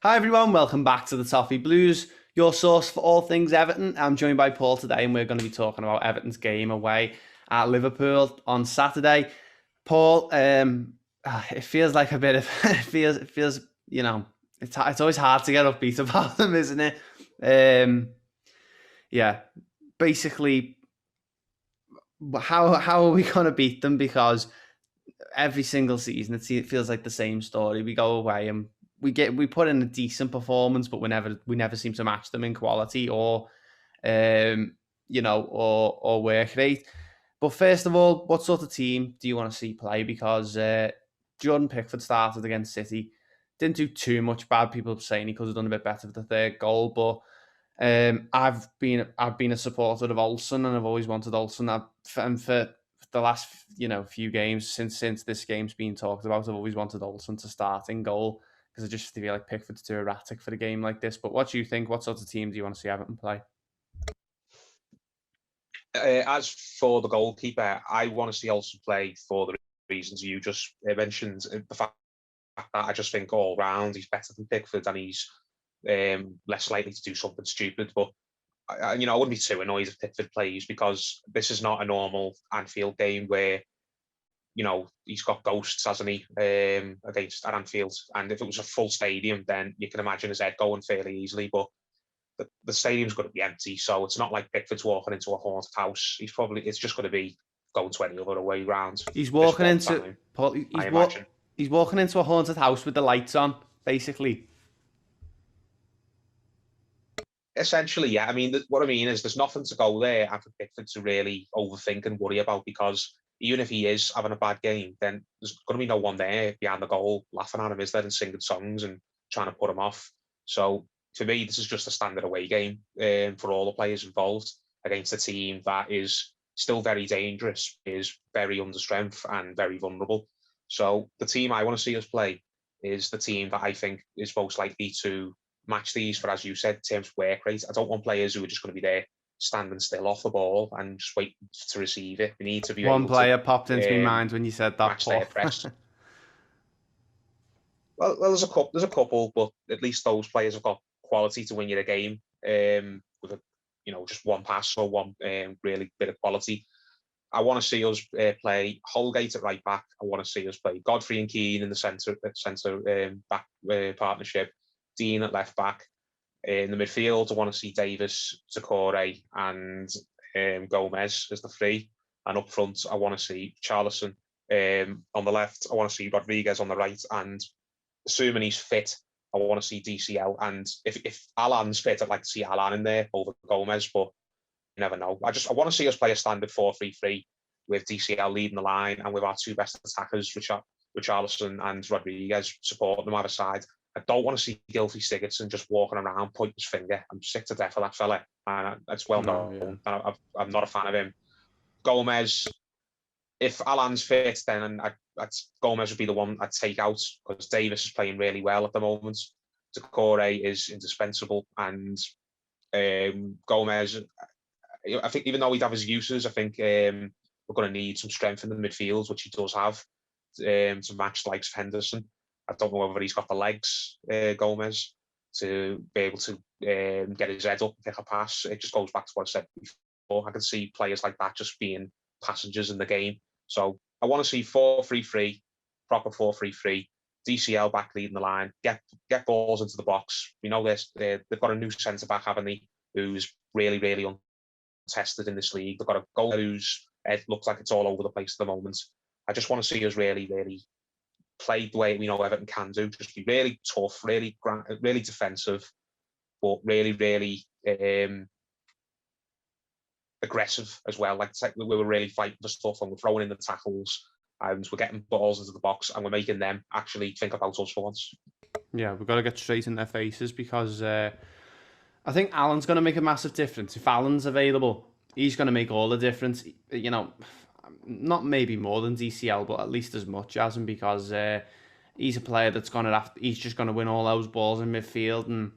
Hi everyone, welcome back to the Toffee Blues, your source for all things Everton. I'm joined by Paul today and we're going to be talking about Everton's game away at Liverpool on Saturday. Paul, it feels like a bit of, it feels, it's always hard to get upbeat about them, isn't it? Yeah, basically, how are we going to beat them? Because every single season it feels like the same story. We go away and we put in a decent performance, but we never seem to match them in quality or or work rate. But first of all, what sort of team do you want to see play? Because Jordan Pickford started against City, didn't do too much bad. People saying he could have done a bit better for the third goal, but I've been a supporter of Olsen, and I've always wanted Olsen. And for the last few games since this game's been talked about, I've always wanted Olsen to start in goal because I just feel like Pickford's too erratic for a game like this. But what do you think? What sort of team do you want to see Everton play? As for the goalkeeper, I want to see Olsen play for the reasons you just mentioned. The fact that I just think all round he's better than Pickford and he's less likely to do something stupid. But I wouldn't be too annoyed if Pickford plays because this is not a normal Anfield game where he's got ghosts, hasn't he, against at Anfield. And if it was a full stadium, then you can imagine his head going fairly easily. But the stadium's going to be empty, so it's not like Pickford's walking into a haunted house. It's just going to be going to any other away round. He's walking into Paul. He's walking into a haunted house with the lights on, basically. Essentially, yeah. I mean, what I mean is there's nothing to go there and for Pickford to really overthink and worry about because even if he is having a bad game, then there's going to be no one there behind the goal laughing at him, is there, and singing songs and trying to put him off. So for me, this is just a standard away game for all the players involved against a team that is still very dangerous, is very under strength and very vulnerable. So the team I want to see us play is the team that I think is most likely to match these for, as you said, terms of work rate. I don't want players who are just going to be there standing still off the ball and just wait to receive it. We need to be one player popped into my mind when you said that, match their press. well, there's a couple, but at least those players have got quality to win you a game with just one pass or one really bit of quality. I want to see us play Holgate at right back. I want to see us play Godfrey and Keane in the centre back partnership. Dean at left back. In the midfield, I want to see Davis, Takore, and Gomez as the three. And up front, I want to see Charlison on the left. I want to see Rodriguez on the right. And assuming he's fit, I want to see DCL. And if Alan's fit, I'd like to see Alan in there over Gomez, but you never know. I want to see us play a standard 4-3-3 with DCL leading the line and with our two best attackers, Richarlison and Rodriguez, supporting them either side. I don't want to see Gylfi Sigurdsson just walking around pointing his finger. I'm sick to death of that fella, and it's well known. Yeah. I'm not a fan of him. Gomez, if Alan's fit, then Gomez would be the one I'd take out because Davis is playing really well at the moment. Takore is indispensable, and Gomez, I think even though he'd have his uses, I think we're going to need some strength in the midfield, which he does have, to match likes of Henderson. I don't know whether he's got the legs, Gomez, to be able to get his head up and pick a pass. It just goes back to what I said before. I can see players like that just being passengers in the game. So I want to see 4-3-3, proper 4-3-3, DCL back leading the line, get balls into the box. We know this. They've got a new centre-back, haven't they, who's really, really untested in this league. They've got a goal whose head looks like it's all over the place at the moment. I just want to see us really, really play the way we know Everton can do. Just be really tough, really defensive, but really, really aggressive as well. Like we were really fighting for stuff and we're throwing in the tackles and we're getting balls into the box and we're making them actually think about us for once. Yeah, we've got to get straight in their faces because I think Alan's going to make a massive difference. If Alan's available, he's going to make all the difference. Not maybe more than DCL, but at least as much as him because he's a player that's he's just going to win all those balls in midfield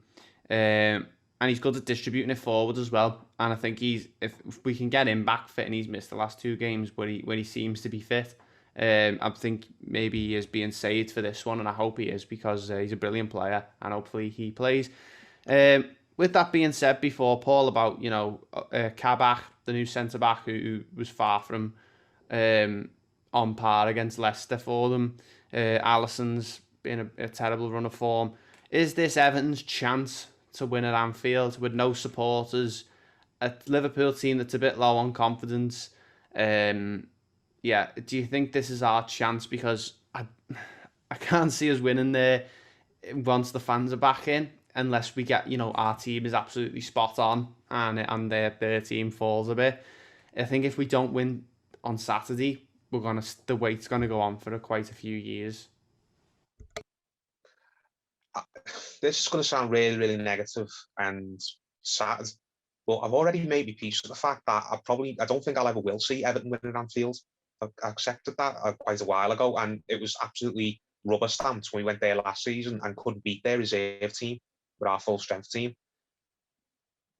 and he's good at distributing it forward as well. And I think if we can get him back fit, and he's missed the last two games where he seems to be fit, I think maybe he is being saved for this one, and I hope he is because he's a brilliant player, and hopefully he plays. With that being said, before Paul about Kabak, the new centre back who was far from on par against Leicester for them. Alisson's been a terrible run of form. Is this Everton's chance to win at Anfield with no supporters? A Liverpool team that's a bit low on confidence. Yeah, do you think this is our chance? Because I can't see us winning there once the fans are back in, unless we get our team is absolutely spot on and their team falls a bit. I think if we don't win on Saturday, the wait's gonna go on for quite a few years. This is going to sound really, really negative and sad, but I've already made my peace with the fact that I don't think I'll ever will see Everton win at Anfield. I accepted that quite a while ago, and it was absolutely rubber stamped when we went there last season and couldn't beat their reserve team with our full strength team.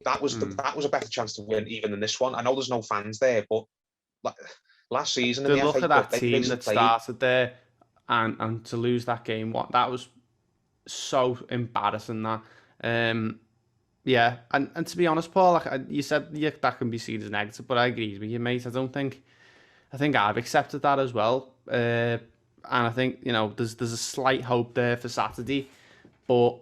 That was that was a better chance to win even than this one. I know there's no fans there, but last season in To the look FA at Cup, that team that started there and to lose that game, that was so embarrassing. Yeah, and to be honest, Paul, you said that can be seen as negative, but I agree with you, mate. I think I've accepted that as well, and I think there's a slight hope there for Saturday, but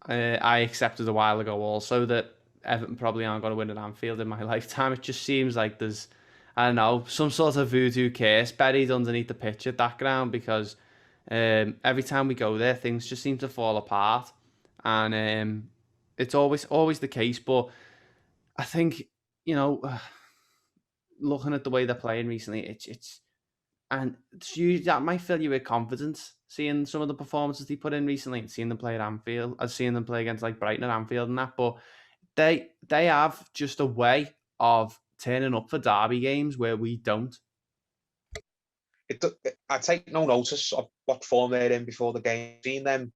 I accepted a while ago also that Everton probably aren't going to win at Anfield in my lifetime. It just seems like there's, I don't know, some sort of voodoo curse buried underneath the pitch at that ground because every time we go there, things just seem to fall apart, and it's always the case. But I think looking at the way they're playing recently, that might fill you with confidence. Seeing some of the performances they put in recently, and seeing them play at Anfield, I've seen them play against like Brighton at Anfield and that. But they have just a way of turning up for derby games where we don't. I take no notice of what form they're in before the game. Seen them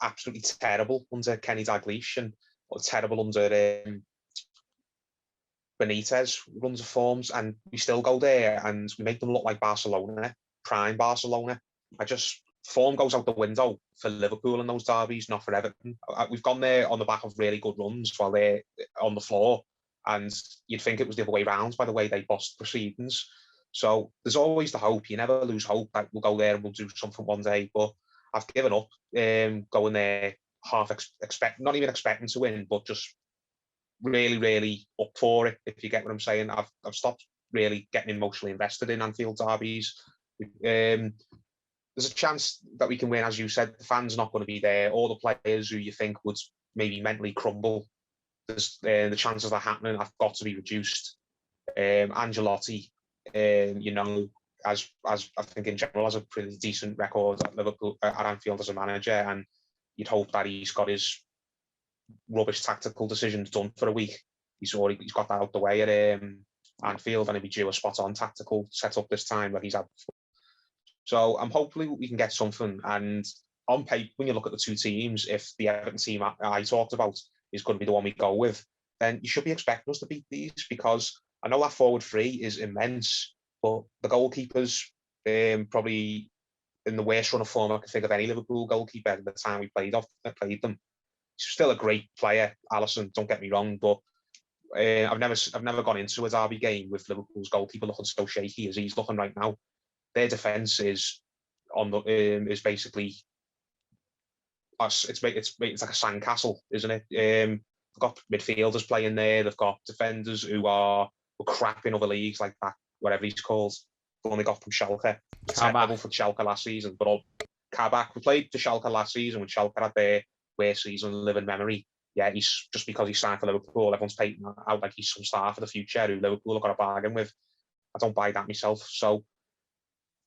absolutely terrible under Kenny Dalglish and terrible under Benitez runs of forms, and we still go there and we make them look like Barcelona, prime Barcelona. Form goes out the window for Liverpool in those derbies, not for Everton. We've gone there on the back of really good runs while they're on the floor, and you'd think it was the other way around by the way they bossed proceedings. So there's always the hope. You never lose hope that we'll go there and we'll do something one day. But I've given up going there not even expecting to win, but just really, really up for it, if you get what I'm saying. I've stopped really getting emotionally invested in Anfield derbies. There's a chance that we can win, as you said. The fans not going to be there. All the players who you think would maybe mentally crumble, the chances of that happening have got to be reduced. Ancelotti, as I think in general, has a pretty decent record at Liverpool at Anfield as a manager, and you'd hope that he's got his rubbish tactical decisions done for a week. He's got that out the way at Anfield, and he'll be due a spot on tactical setup this time that he's had before. So I'm hopefully we can get something. And on paper, when you look at the two teams, if the Everton team I talked about is going to be the one we go with, then you should be expecting us to beat these, because I know that forward three is immense, but the goalkeepers probably in the worst run of form I can think of any Liverpool goalkeeper at the time we played them. He's still a great player, Alisson, don't get me wrong, but I've never gone into a derby game with Liverpool's goalkeeper looking so shaky as he's looking right now. Their defence is basically it's like a sandcastle, isn't it? They've got midfielders playing there. They've got defenders who were crap in other leagues like that, whatever he's called. The one they got from Schalke. Terrible for Schalke last season. But Kabak, we played for Schalke last season when Schalke had their worst season in living memory. Yeah, he's just because he signed for Liverpool, everyone's painting out like he's some star for the future who Liverpool have got a bargain with. I don't buy that myself. So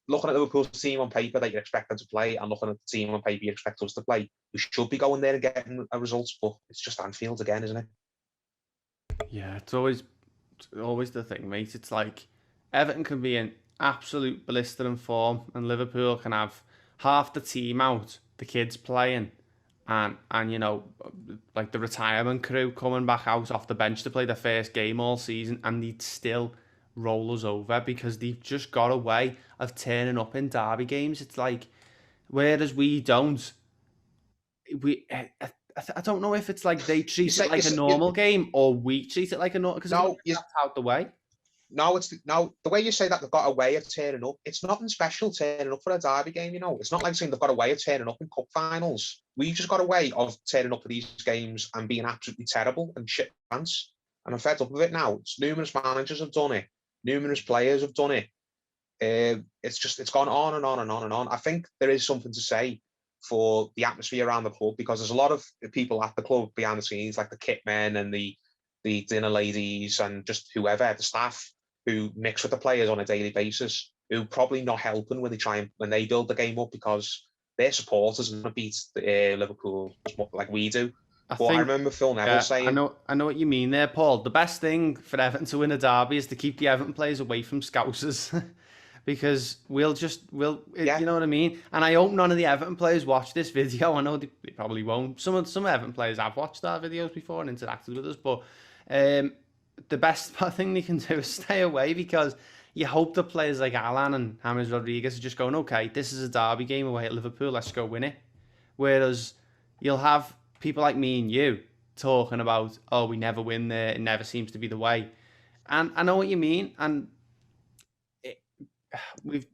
looking at Liverpool's team on paper that you expect them to play, and looking at the team on paper you expect us to play, we should be going there and getting a result, but it's just Anfield again, isn't it? Yeah, it's always the thing, mate. It's like Everton can be in absolute blistering form, and Liverpool can have half the team out, the kids playing, and like the retirement crew coming back out off the bench to play their first game all season, and they'd still roll us over because they've just got a way of turning up in derby games. It's like, whereas we don't, I don't know if it's like they You treat it say like a normal game or we treat it like a normal, because I don't no, think that's out the way. no, it's no the way you say that they've got a way of turning up. It's nothing special turning up for a derby game. It's not like saying they've got a way of turning up in cup finals. We've just got a way of turning up for these games and being absolutely terrible and shit pants. And I'm fed up with it now. Numerous managers have done it. Numerous players have done it. It's gone on and on and on and on. I think there is something to say for the atmosphere around the club, because there's a lot of people at the club behind the scenes, like the kit men and the dinner ladies and just whoever, the staff who mix with the players on a daily basis, who probably not helping when they build the game up, because their supporters are going to beat Liverpool like we do. I But I think, remember Phil Neville yeah, saying, I know what you mean there, Paul. The best thing for Everton to win a derby is to keep the Everton players away from Scousers. Because yeah, you know what I mean? And I hope none of the Everton players watch this video. I know they probably won't. Some Everton players have watched our videos before and interacted with us, but um, the best thing they can do is stay away, because you hope the players like Alan and James Rodriguez are just going, okay, this is a derby game away at Liverpool, let's go win it. Whereas you'll have people like me and you talking about, oh, we never win there, it never seems to be the way. And I know what you mean, and it, we've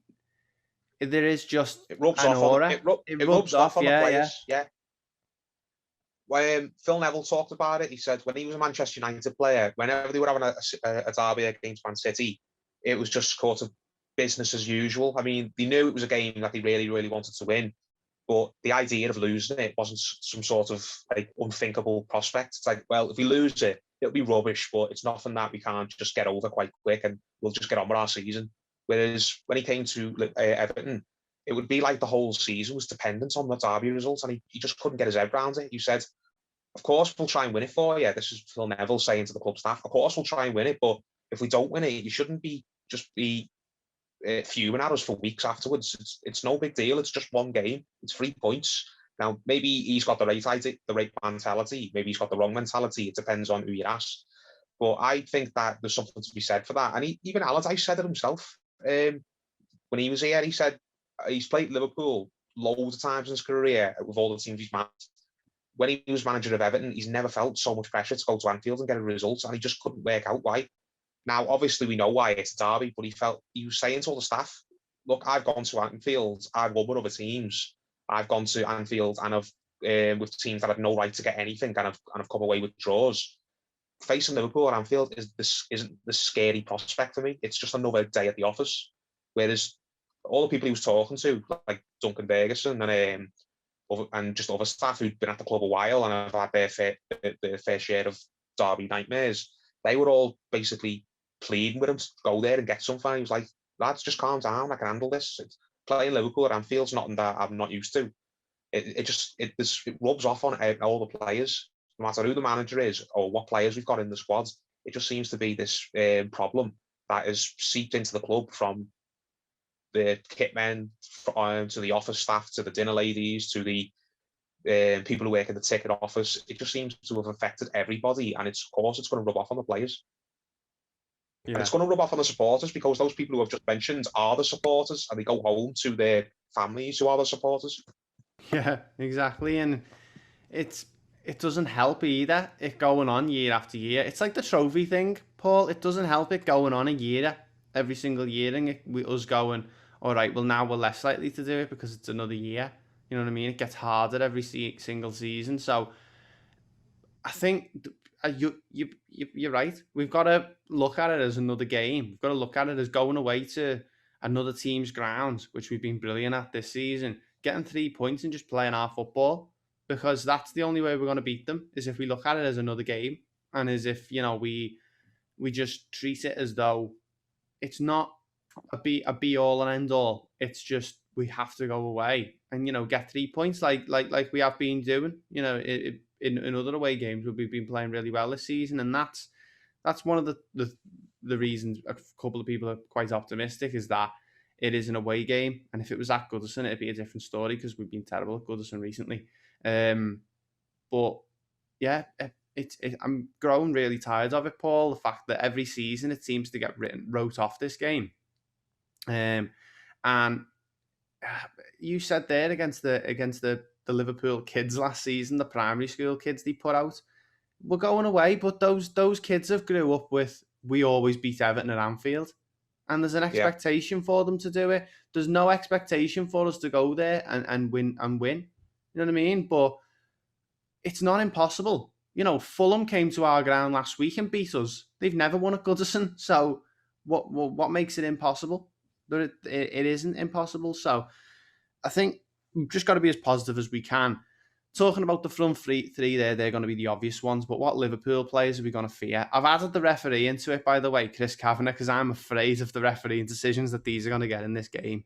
there is just it rubs an off on aura. It it rubs rubs off off, on the yeah, yeah. players. Yeah, when Phil Neville talked about it, he said when he was a Manchester United player, whenever they were having a derby against Man City, it was just sort of business as usual. I mean, they knew it was a game that they really, really wanted to win, but the idea of losing it wasn't some sort of like unthinkable prospect. It's like, well, if we lose it, it'll be rubbish, but it's nothing that we can't just get over quite quick, and we'll just get on with our season. Whereas when he came to Everton, it would be like the whole season was dependent on the derby results, and he just couldn't get his head around it. He said, of course, we'll try and win it for you. This is Phil Neville saying to the club staff, of course, we'll try and win it, but if we don't win it, you shouldn't be just be fuming at us for weeks afterwards. It's no big deal. It's just one game. It's 3 points. Now, maybe he's got the right mentality. Maybe he's got the wrong mentality. It depends on who you ask. But I think that there's something to be said for that. And even Allardyce said it himself. When he was here, he said he's played Liverpool loads of times in his career with all the teams he's managed. When he was manager of Everton, he's never felt so much pressure to go to Anfield and get a result, and he just couldn't work out why. Now, obviously, we know why it's a derby, but he was saying to all the staff, look, I've gone to Anfield, I've won with other teams. I've gone to Anfield and I've with teams that had no right to get anything, and I've come away with draws. Facing Liverpool at Anfield isn't the scary prospect for me. It's just another day at the office. Whereas all the people he was talking to, like Duncan Ferguson and just other staff who'd been at the club a while and have had their fair share of derby nightmares, they were all basically pleading with him to go there and get something. He was like, lads, just calm down. I can handle this. Playing Liverpool at Anfield's nothing that I'm not used to. It rubs off on all the players, no matter who the manager is or what players we've got in the squad. It just seems to be this problem that is seeped into the club, from the kit men to the office staff to the dinner ladies to the people who work in the ticket office. It just seems to have affected everybody, and of course it's going to rub off on the players. And Yeah. it's going to rub off on the supporters, because those people who I've just mentioned are the supporters, and they go home to their families who are the supporters. Yeah, exactly. And it's it doesn't help either, it going on year after year. It's like the trophy thing, Paul. It doesn't help it going on a year every single year, and us going, all right, well now we're less likely to do it because it's another year. You know what I mean? It gets harder every single season. So I think you're right. We've got to look at it as another game. We've got to look at it as going away to another team's grounds, which we've been brilliant at this season, getting 3 points and just playing our football, because that's the only way we're going to beat them, is if we look at it as another game, and as if, we just treat it as though it's not a be all and end all. It's just we have to go away and get 3 points like we have been doing. In other away games where we've been playing really well this season, and that's one of the reasons a couple of people are quite optimistic, is that it is an away game, and if it was at Goodison, it'd be a different story because we've been terrible at Goodison recently. But yeah, I'm growing really tired of it, Paul. The fact that every season it seems to get wrote off this game. And you said there against the Liverpool kids last season, the primary school kids they put out, we're going away, but those kids have grew up with we always beat Everton at Anfield, and there's an Yeah. expectation for them to do it. There's no expectation for us to go there and win. You know what I mean? But it's not impossible. You know, Fulham came to our ground last week and beat us. They've never won at Goodison, so what makes it impossible? It isn't impossible. So I think we've just got to be as positive as we can. Talking about the front three there, they're going to be the obvious ones, but what Liverpool players are we going to fear? I've added the referee into it, by the way, Chris Kavanagh, because I'm afraid of the refereeing decisions that these are going to get in this game.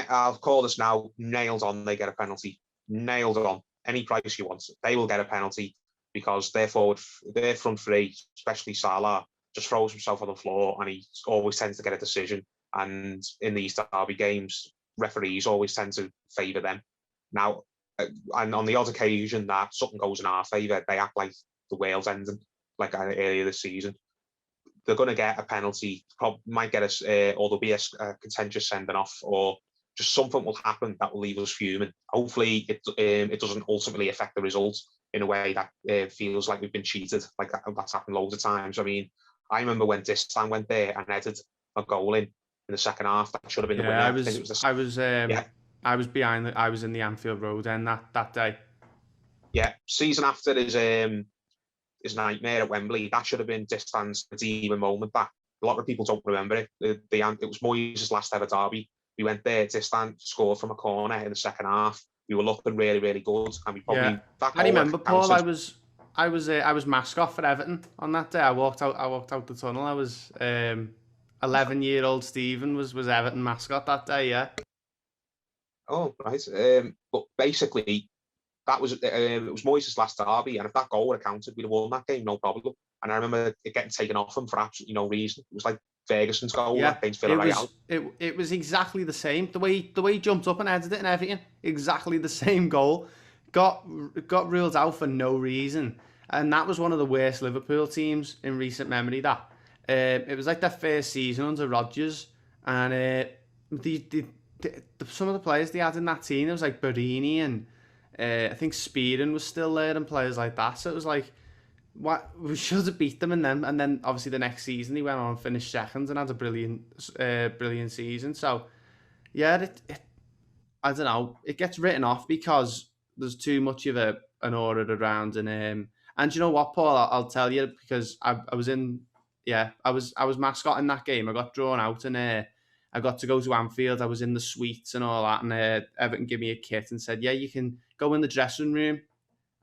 I'll call this now, nailed on, they get a penalty. Nailed on. Any price you want, they will get a penalty because their front three, especially Salah, just throws himself on the floor and he always tends to get a decision. And in these derby games, referees always tend to favour them. Now, and on the odd occasion that something goes in our favour, they act like the Wales ending, like earlier this season. They're going to get a penalty, might get us, or there'll be a contentious sending off, or just something will happen that will leave us fuming. Hopefully, it doesn't ultimately affect the result in a way that feels like we've been cheated. Like that's happened loads of times. I mean, I remember when Distan went there and headed a goal in the second half. That should have been the winner. I was in the Anfield Road end that day. Yeah, season after his nightmare at Wembley, that should have been Distan's redeeming moment. That a lot of people don't remember it. It was Moyes' last ever derby. We went there, Distan scored from a corner in the second half. We were looking really, really good, and we probably. Yeah. I remember, Paul. I was mascot for Everton on that day. I walked out the tunnel. I was 11-year-old Stephen was Everton mascot that day. Yeah. Oh right. But basically, that was it was Moyes' last derby, and if that goal had counted, we'd have won that game, no problem. And I remember it getting taken off him for absolutely no reason. It was like Ferguson's goal against Villarreal. It was exactly the same. The way he jumped up and headed it and everything, exactly the same goal. Got ruled out for no reason, and that was one of the worst Liverpool teams in recent memory. That it was like their first season under Rodgers, and some of the players they had in that team, it was like Barini and I think Speedon was still there and players like that. So it was like, what, we should have beat them, and then obviously the next season he went on and finished second and had a brilliant season. So yeah, I don't know, it gets written off because there's too much of an aura around, and you know what, Paul, I'll tell you, because I was mascot in that game. I got drawn out and I got to go to Anfield. I was in the suites and all that, and Everton gave me a kit and said, yeah, you can go in the dressing room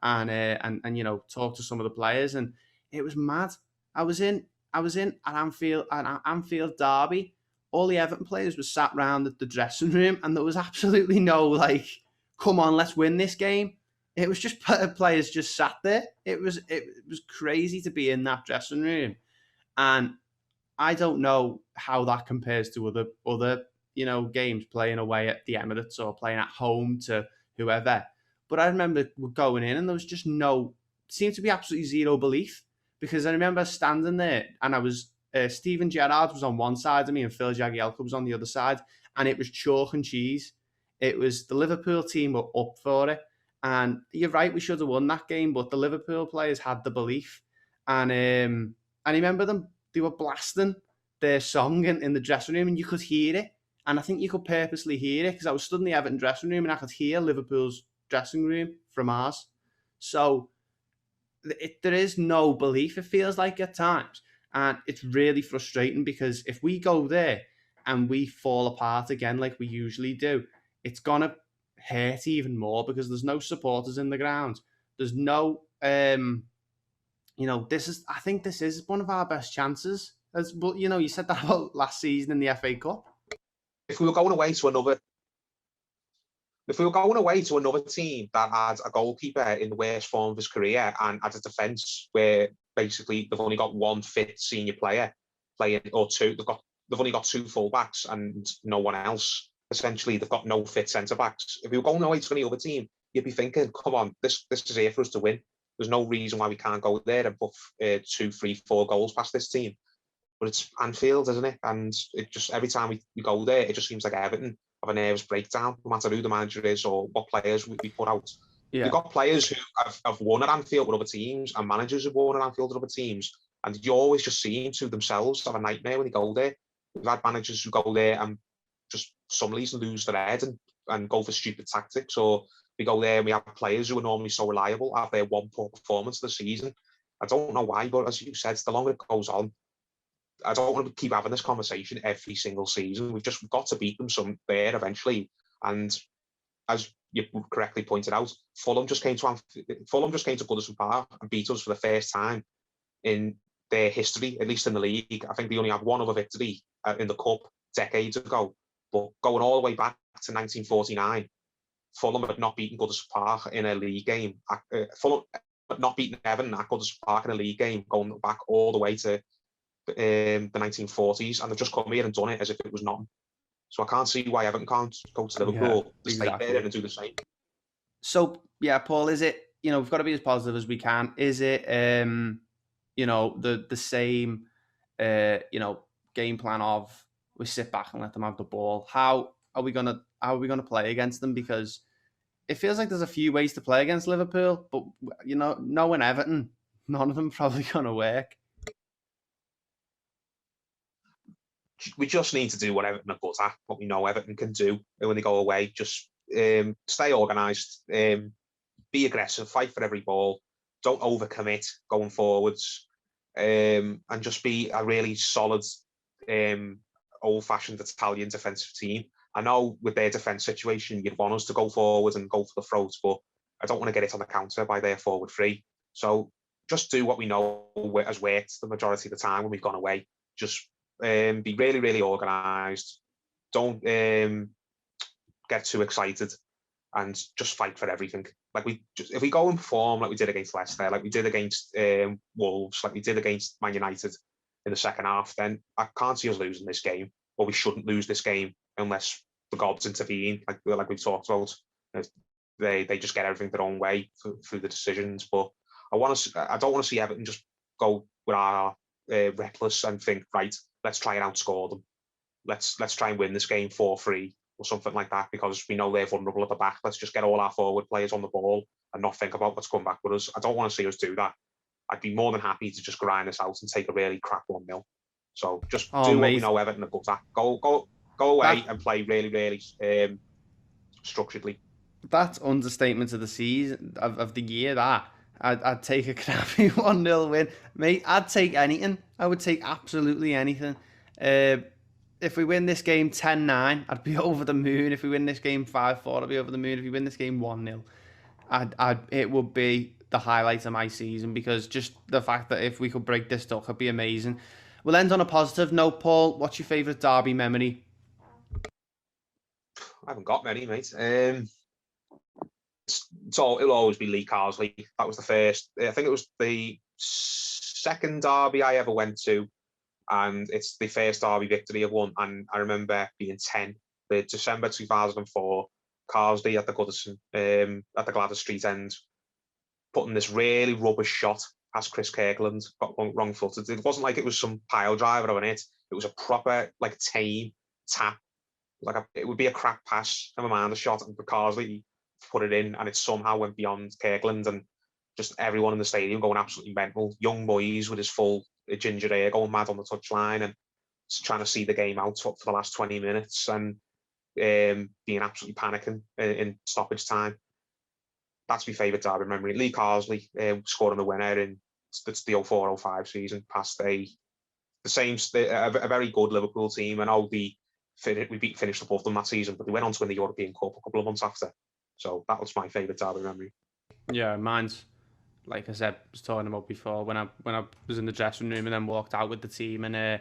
and you know, talk to some of the players. And it was mad. I was in an Anfield derby. All the Everton players were sat round at the dressing room, and there was absolutely no like, come on, let's win this game. It was just players just sat there. It was crazy to be in that dressing room, and I don't know how that compares to other you know, games playing away at the Emirates or playing at home to whoever. But I remember going in and there was just seemed to be absolutely zero belief, because I remember standing there and I was Steven Gerrard was on one side of me and Phil Jagielka was on the other side, and it was chalk and cheese. It was the Liverpool team were up for it, and you're right, we should have won that game, but the Liverpool players had the belief, and I remember they were blasting their song in the dressing room, and you could hear it, and I think you could purposely hear it because I was stood in the Everton dressing room and I could hear Liverpool's dressing room from ours. So there is no belief, it feels like at times. And it's really frustrating because if we go there and we fall apart again like we usually do, it's going to hurt even more because there's no supporters in the ground. There's no, you know, I think this is one of our best chances. But, you know, you said that about last season in the FA Cup. If we were going away to another team that had a goalkeeper in the worst form of his career and had a defence where basically they've only got one fit senior player playing, or two, they've only got two fullbacks and no one else. Essentially, they've got no fit centre backs. If we were going away to any other team, you'd be thinking, come on, this is here for us to win. There's no reason why we can't go there and put 2, 3, 4 goals past this team. But it's Anfield, isn't it? And it just every time we go there, it just seems like Everton have a nervous breakdown, no matter who the manager is or what players we put out. Yeah. You've got players who have won at Anfield with other teams and managers who've won at Anfield with other teams. And you always just seem to themselves have a nightmare when they go there. We've had managers who go there and just for some reason lose their head and go for stupid tactics, or we go there and we have players who are normally so reliable have their one poor performance of the season. I don't know why, but as you said, the longer it goes on, I don't want to keep having this conversation every single season. We've got to beat them there eventually. And as you correctly pointed out, Fulham just came to Goodison Park and beat us for the first time in their history, at least in the league. I think they only had one other victory in the cup decades ago. But going all the way back to 1949, Fulham had not beaten Goodison Park in a league game. Fulham had not beaten Everton at Goodison Park in a league game, going back all the way to the 1940s, and they've just come here and done it as if it was nothing. So I can't see why Everton can't go to Liverpool, stay there and do the same. So yeah, Paul, is it, we've got to be as positive as we can. Is it the same game plan of we sit back and let them have the ball? How are we gonna play against them? Because it feels like there's a few ways to play against Liverpool, but knowing Everton, none of them probably gonna work. We just need to do what Everton are good at, what we know Everton can do when they go away. Just stay organised, be aggressive, fight for every ball, don't overcommit going forwards, and just be a really solid, old-fashioned Italian defensive team. I know with their defence situation, you'd want us to go forward and go for the throats, but I don't want to get it on the counter by their forward three. So just do what we know has worked the majority of the time when we've gone away. Just be really, really organised. Don't get too excited, and just fight for everything. If we go and perform like we did against Leicester, like we did against Wolves, like we did against Man United in the second half, then I can't see us losing this game. Or we shouldn't lose this game unless the gods intervene, like we've talked about. They just get everything their own way through the decisions. But I don't want to see Everton just go with our reckless and think, right, let's try and outscore them. Let's try and win this game 4-3 or something like that, because we know they're vulnerable at the back. Let's just get all our forward players on the ball and not think about what's coming back with us. I don't want to see us do that. I'd be more than happy to just grind this out and take a really crap 1-0. So just do what we know Everton are good at. Go away and play really, really structuredly. That's understatement of the season, of the year, that. I'd take a crappy 1-0 win. Mate, I'd take anything. I would take absolutely anything. If we win this game 10-9, I'd be over the moon. If we win this game 5-4, I'd be over the moon. If we win this game 1-0, it would be the highlight of my season, because just the fact that if we could break this duck, it'd be amazing. We'll end on a positive note. Paul, what's your favourite derby memory? I haven't got many, mate. It'll always be Lee Carsley. That was the first. I think it was the second derby I ever went to, and it's the first derby victory I've won. And I remember being 10, the December 2004, Carsley at the Goodison, at the Gladys Street end, putting this really rubbish shot past Chris Kirkland, got wrong footed. It wasn't like it was some pile driver on it. It was a proper, tame tap. It would be a crap pass, never mind the shot, and Carsley put it in, and it somehow went beyond Kirkland, and just everyone in the stadium going absolutely mental. Young Moyes with his full ginger hair going mad on the touchline and trying to see the game out for the last 20 minutes and being absolutely panicking in stoppage time. That's my favourite derby memory. Lee Carsley scoring the winner in the 04-05 season past a very good Liverpool team. I know we finished above them that season, but they went on to win the European Cup a couple of months after. So that was my favourite derby memory. Yeah, mine's, like I said, was talking about before, when I was in the dressing room and then walked out with the team, and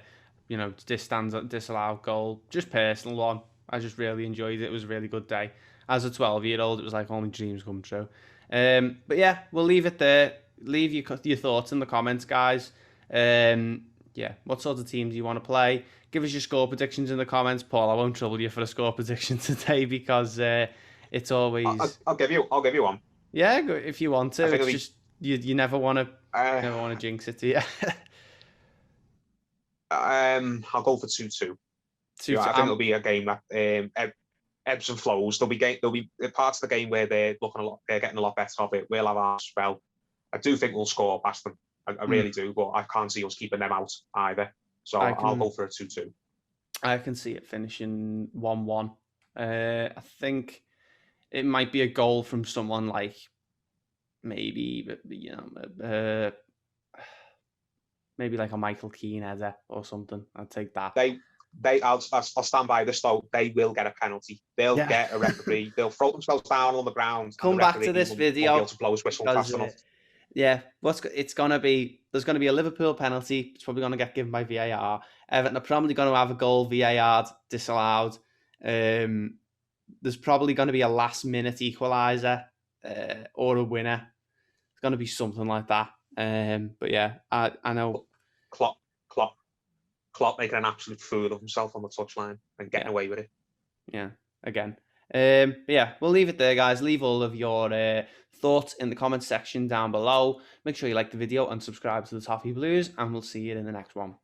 disallowed goal, just personal one. I just really enjoyed it. It was a really good day. As a 12-year-old, it was like only dreams come true. But yeah, we'll leave it there. Leave your thoughts in the comments, guys. What sort of team do you want to play? Give us your score predictions in the comments. Paul, I won't trouble you for a score prediction today, because it's always... I'll give you one. Yeah, if you want to. You never want to Uh, jinx it, do you? I'll go for 2-2. Two, I two, think it'll be a game that ebbs and flows. There'll be parts of the game where they're looking a lot, they're getting a lot better of it. We'll have our spell. I do think we'll score past them. I really do, but I can't see us keeping them out either. So I'll go for a 2-2. I can see it finishing 1-1. I think it might be a goal from someone like maybe maybe like a Michael Keane header or something. I'd take that. I'll stand by this though. They will get a penalty. They'll get a referee. They'll throw themselves down on the ground. Come back to this video. Won't be able to blow his whistle fast enough. Yeah, it's gonna be? There's gonna be a Liverpool penalty. It's probably gonna get given by VAR. Everton are probably gonna have a goal VAR disallowed. There's probably gonna be a last minute equaliser or a winner. It's gonna be something like that. But yeah, I know. Klopp making an absolute fool of himself on the touchline and getting away with it. Yeah, again. But yeah, we'll leave it there, guys. Leave all of your thoughts in the comments section down below. Make sure you like the video and subscribe to the Toffee Blues, and we'll see you in the next one.